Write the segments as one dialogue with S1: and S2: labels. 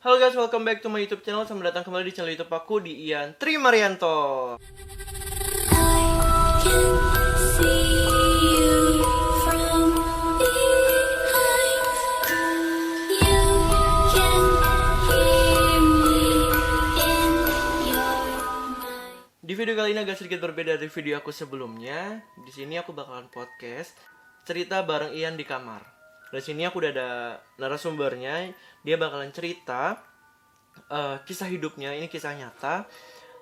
S1: Halo guys, welcome back to my YouTube channel. Selamat datang kembali di channel YouTube aku di Ian Tri Marianto. Di video kali ini agak sedikit berbeda dari video aku sebelumnya. Di sini aku bakalan podcast cerita bareng Ian di kamar. Di sini aku udah ada narasumbernya. Dia bakalan cerita kisah hidupnya. Ini kisah nyata.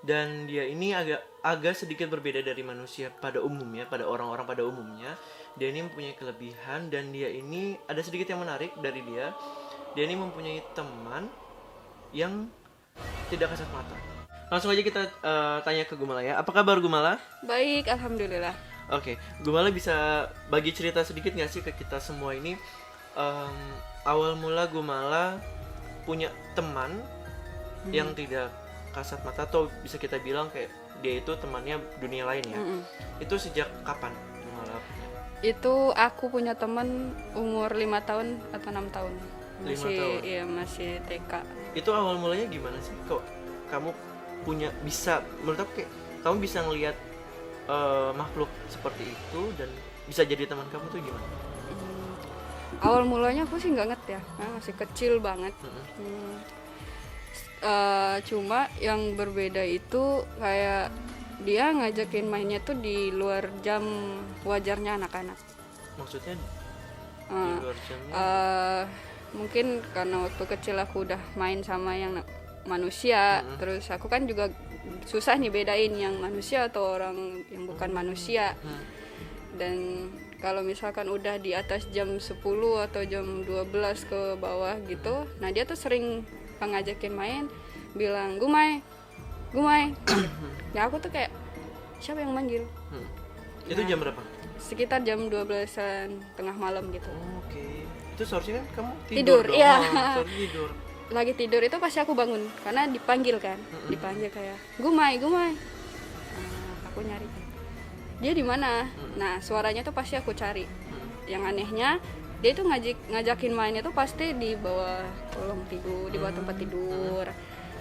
S1: Dan dia ini agak sedikit berbeda dari manusia pada umumnya, pada orang-orang pada umumnya. Dia ini mempunyai kelebihan dan dia ini ada sedikit yang menarik dari dia. Dia ini mempunyai teman yang tidak kasat mata. Langsung aja kita tanya ke Gumala ya. Apa kabar Gumala?
S2: Baik, alhamdulillah.
S1: Oke, Gumala bisa bagi cerita sedikit gak sih ke kita semua ini? Awal mula Gumala punya teman yang tidak kasat mata, atau bisa kita bilang kayak dia itu temannya dunia lain ya. Itu sejak kapan Gumala punya?
S2: Itu aku punya teman umur 5 tahun atau 6 tahun.
S1: 5 tahun?
S2: Iya, masih TK.
S1: Itu awal mulanya gimana sih? Kok kamu punya, bisa, menurut aku kayak kamu bisa ngelihat makhluk seperti itu dan bisa jadi teman kamu tuh gimana?
S2: Awal mulanya aku sih nggak ngerti ya, masih kecil banget. Cuma yang berbeda itu kayak dia ngajakin mainnya tuh di luar jam wajarnya anak-anak.
S1: Maksudnya di luar jamnya?
S2: Mungkin karena waktu kecil aku udah main sama yang manusia, terus aku kan juga susah nih bedain yang manusia atau orang yang bukan manusia. Dan kalau misalkan udah di atas jam 10 atau jam 12 ke bawah gitu, nah dia tuh sering ngajakin main, bilang Gumai. Ya aku tuh kayak siapa yang manggil?
S1: Itu jam berapa?
S2: Sekitar jam 12-an tengah malam gitu.
S1: Oke. Itu seharusnya kan kamu
S2: Tidur,
S1: dong.
S2: iya.
S1: Seharusnya tidur.
S2: Lagi tidur itu pasti aku bangun karena dipanggil kan, dipanggil kayak Gumai. Aku nyari dia di mana. Nah suaranya tuh pasti aku cari. Yang anehnya dia itu ngajakin mainnya tuh pasti di bawah kolong tidur, di bawah tempat tidur,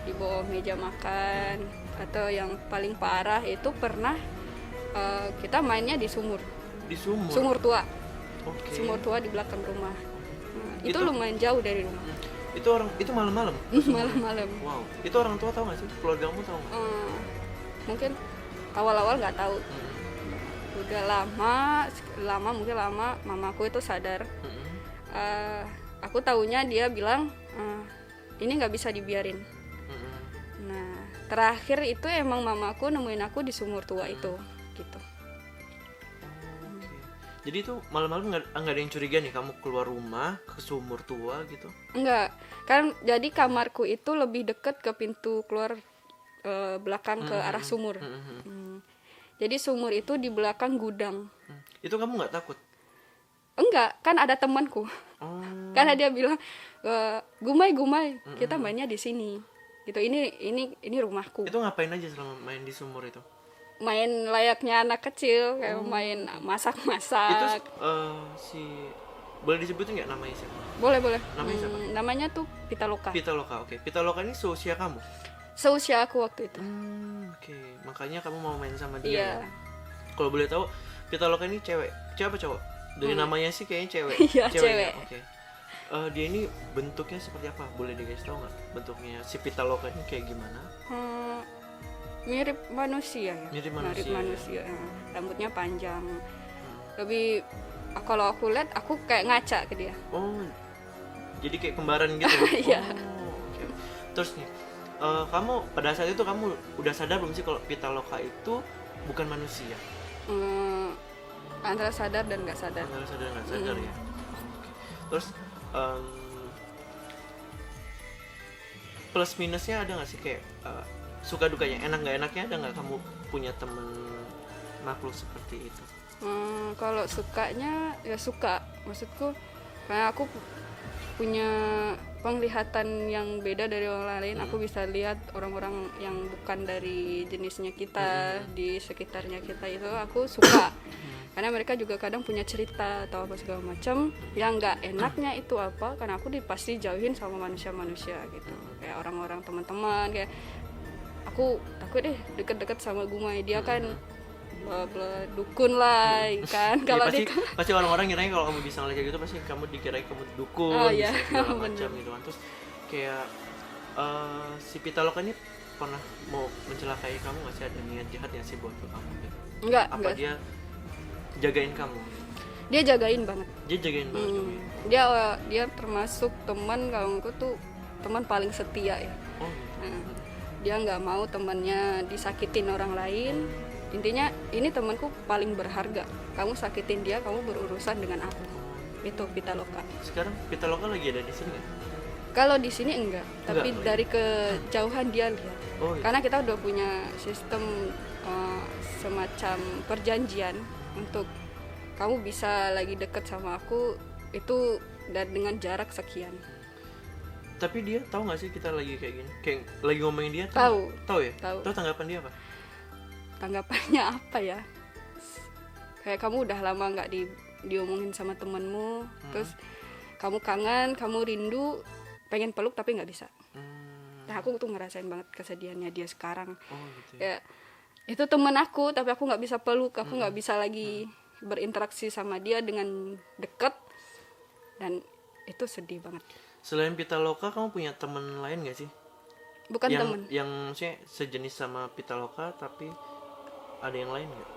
S2: di bawah meja makan, atau yang paling parah itu pernah kita mainnya di sumur.
S1: Di sumur.
S2: Sumur tua.
S1: Oke.
S2: Sumur tua di belakang rumah. Itu lumayan jauh dari rumah.
S1: Itu malam-malam.
S2: Malam-malam.
S1: Wow. Itu orang tua tahu nggak sih? Keluargamu tahu nggak?
S2: Mungkin awal-awal nggak tahu. Udah lama mamaku itu sadar. Aku taunya dia bilang ini nggak bisa dibiarin. Nah terakhir itu emang mamaku nemuin aku di sumur tua itu gitu.
S1: Jadi itu malam-malam nggak ada yang curiga nih kamu keluar rumah ke sumur tua gitu?
S2: Enggak, kan jadi kamarku itu lebih deket ke pintu keluar belakang ke arah sumur. Jadi sumur itu di belakang gudang.
S1: Itu kamu nggak takut?
S2: Enggak, kan ada temanku. Karena dia bilang Gumai, kita mainnya di sini. Gitu. Ini rumahku.
S1: Itu ngapain aja selama main di sumur itu?
S2: Main layaknya anak kecil, kayak main masak-masak.
S1: Itu boleh disebutin nggak namanya siapa?
S2: Boleh.
S1: Namanya siapa?
S2: Namanya tuh Pitaloka.
S1: Pitaloka, oke. Pitaloka ini seusia kamu?
S2: Seusia aku waktu itu.
S1: Oke. Makanya kamu mau main sama dia.
S2: Iya.
S1: Ya? Kalau boleh tahu, Pitaloka ini cewek apa cowok? Dari namanya sih kayaknya cewek.
S2: Iya, cewek.
S1: Ya? Oke. Dia ini bentuknya seperti apa? Boleh dikasih tahu nggak? Bentuknya si Pitaloka ini kayak gimana?
S2: Mirip manusia ya.
S1: Mirip manusia.
S2: Ya. Rambutnya panjang. Lebih kalau aku lihat aku kayak ngaca ke dia.
S1: Oh. Jadi kayak kembaran gitu.
S2: Iya.
S1: Oke. Terus nih, kamu pada saat itu kamu udah sadar belum sih kalau Pitaloka itu bukan manusia?
S2: Antara sadar dan nggak sadar.
S1: Antara sadar dan nggak sadar ya. Oke. Terus plus minusnya ada nggak sih kayak suka dukanya, enak nggak enaknya ada nggak kamu punya temen makhluk seperti itu?
S2: Kalau sukanya ya suka, maksudku karena aku punya penglihatan yang beda dari orang lain. Aku bisa lihat orang-orang yang bukan dari jenisnya kita di sekitarnya kita, itu aku suka. karena mereka juga kadang punya cerita atau apa segala macam yang nggak enaknya itu apa, karena aku pasti jauhin sama manusia-manusia gitu, kayak orang-orang teman-teman, kayak aku takut deket-deket sama Gumai, dia kan bla bla dukun lah kan.
S1: Ya,
S2: Kalau
S1: pasti orang-orang ngiranya kalau kamu bisa ngeliat kayak gitu pasti kamu dikira kamu dukun,
S2: Oh, iya.
S1: bisa segala macam gitu kan. Terus kayak si Pitaloka ini pernah mau mencelakai kamu nggak sih, ada niat jahat ya sih buat kamu gitu? Apa dia jagain kamu?
S2: Dia jagain banget.
S1: Dia jagain banget kamu ya?
S2: Dia termasuk teman, kalau aku tuh teman paling setia ya.
S1: Oh gitu.
S2: Nah, dia nggak mau temannya disakitin orang lain. Intinya ini temanku paling berharga, kamu sakitin dia kamu berurusan dengan aku. Itu Pitaloka.
S1: Sekarang Pitaloka lagi ada di sini nggak?
S2: Kalau di sini enggak, tapi
S1: Enggak,
S2: dari kejauhan dia lihat.
S1: Oh iya.
S2: Karena kita udah punya sistem semacam perjanjian untuk kamu bisa lagi deket sama aku itu dan dengan jarak sekian.
S1: Tapi dia tahu nggak sih kita lagi kayak gini, kayak lagi ngomongin dia?
S2: Tahu.
S1: Tahu ya?
S2: Tahu.
S1: Tahu tanggapan dia apa?
S2: Tanggapannya apa ya? Kayak kamu udah lama nggak diomongin sama temenmu, terus kamu kangen, kamu rindu, pengen peluk tapi nggak bisa. Nah aku tuh ngerasain banget kesedihannya dia sekarang.
S1: Oh gitu ya.
S2: Ya itu temen aku tapi aku nggak bisa peluk, aku nggak bisa lagi berinteraksi sama dia dengan dekat, dan itu sedih banget.
S1: Selain Pitaloka kamu punya temen lain nggak sih?
S2: Bukan
S1: yang,
S2: temen.
S1: Yang maksudnya sejenis sama Pitaloka tapi ada yang lain nggak?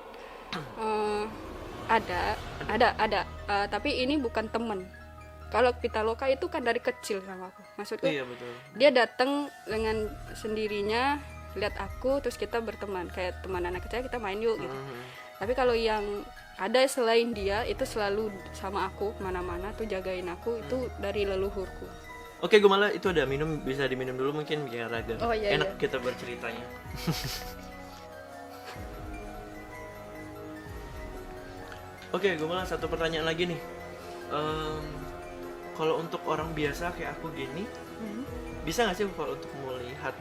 S2: Ada. Tapi ini bukan temen. Kalau Pitaloka itu kan dari kecil sama aku. Maksudku
S1: Iya betul.
S2: dia datang dengan sendirinya lihat aku terus kita berteman kayak teman anak kecil, kita main yuk gitu. Tapi kalau yang ada selain dia itu selalu sama aku kemana-mana tuh jagain aku, itu dari leluhurku.
S1: Oke, Gumala, itu ada minum, bisa diminum dulu mungkin biar agak enak
S2: iya.
S1: kita berceritanya. Oke, Gumala, satu pertanyaan lagi nih. Kalau untuk orang biasa kayak aku gini, bisa nggak sih kalau untuk melihat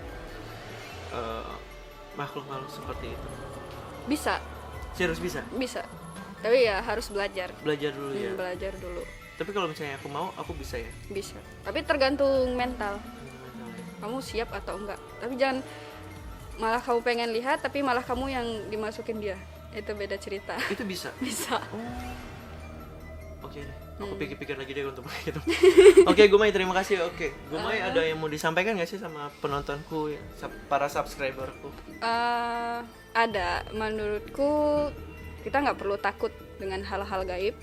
S1: makhluk-makhluk seperti itu?
S2: Bisa.
S1: Serius bisa?
S2: Bisa. Tapi ya harus belajar.
S1: Belajar dulu ya.
S2: Belajar dulu.
S1: Tapi kalau misalnya aku mau, aku bisa ya.
S2: Bisa. Tapi tergantung mental. Kamu siap atau enggak. Tapi jangan malah kamu pengen lihat tapi malah kamu yang dimasukin dia. Itu beda cerita.
S1: Itu bisa.
S2: Bisa.
S1: Oke deh. Aku pikir-pikir lagi deh untuk itu. Oke, Gumai, terima kasih. Oke, Gumai, ada yang mau disampaikan nggak sih sama penontonku, para subscriberku?
S2: Ada. Menurutku kita nggak perlu takut dengan hal-hal gaib.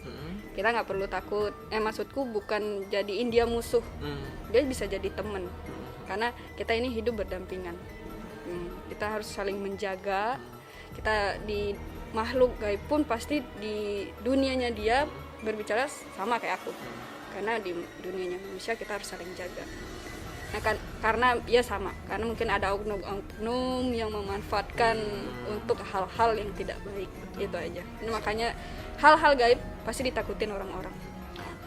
S2: Kita nggak perlu takut. Maksudku bukan jadiin dia musuh. Dia bisa jadi teman. Karena kita ini hidup berdampingan. Kita harus saling menjaga. Kita di makhluk gaib pun pasti di dunianya dia berbicara sama kayak aku, karena di dunianya manusia kita harus saling jaga. Nah kan karena ya sama, karena mungkin ada oknum-oknum yang memanfaatkan untuk hal-hal yang tidak baik. Itu aja. Nah, makanya hal-hal gaib pasti ditakutin orang-orang.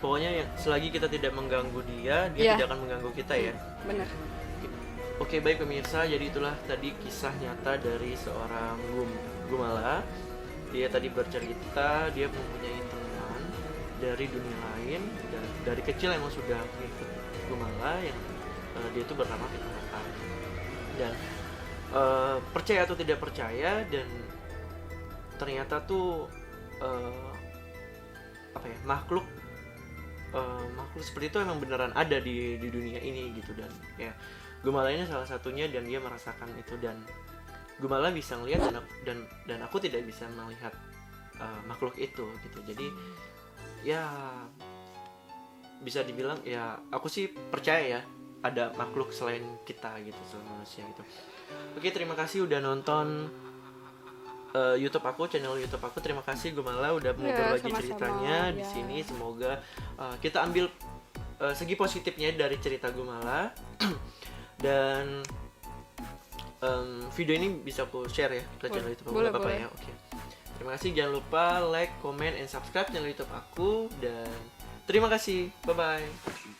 S1: Pokoknya selagi kita tidak mengganggu dia tidak akan mengganggu kita ya.
S2: Benar.
S1: Oke, baik pemirsa, jadi itulah tadi kisah nyata dari seorang Gumala. Dia tadi bercerita dia mempunyai teman dari dunia lain, dan dari kecil emang sudah mengikut Gumala yang dia itu bernama Pitaloka. Dan percaya atau tidak percaya, dan ternyata tuh makhluk seperti itu emang beneran ada di dunia ini gitu. Dan ya Gumala ini salah satunya, dan dia merasakan itu, dan Gumala bisa ngelihat dan aku tidak bisa melihat makhluk itu gitu. Jadi ya bisa dibilang ya aku sih percaya ya ada makhluk selain kita gitu, selain manusia gitu. Oke, terima kasih udah nonton YouTube aku, channel YouTube aku. Terima kasih Gumala udah mau berbagi ceritanya di sini. Semoga kita ambil segi positifnya dari cerita Gumala. Dan video ini bisa aku share ya ke channel YouTube aku. Apa ya? Oke. Terima kasih, jangan lupa like, comment, and subscribe channel YouTube aku, dan terima kasih. Bye bye.